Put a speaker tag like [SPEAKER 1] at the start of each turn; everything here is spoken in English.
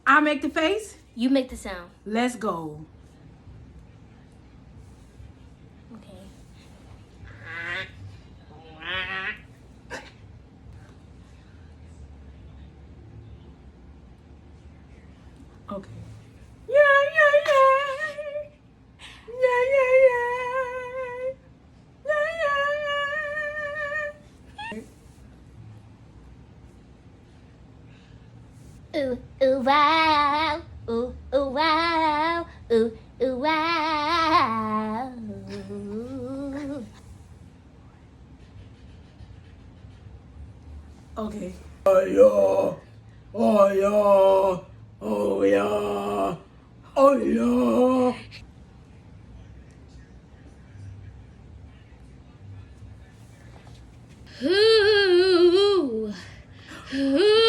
[SPEAKER 1] I make the face.
[SPEAKER 2] You make the sound.
[SPEAKER 1] Let's go.
[SPEAKER 2] Okay.
[SPEAKER 1] Okay. Yeah, yeah, yeah. Yeah, yeah, yeah. Yeah, yeah, yeah.
[SPEAKER 2] Ooh, ooh, wow. Ooh, ooh, wow. Ooh, ooh, wow.
[SPEAKER 1] Okay. Oh yeah. Oh yeah. Oh yeah. Oh yeah.
[SPEAKER 2] Ooh, ooh.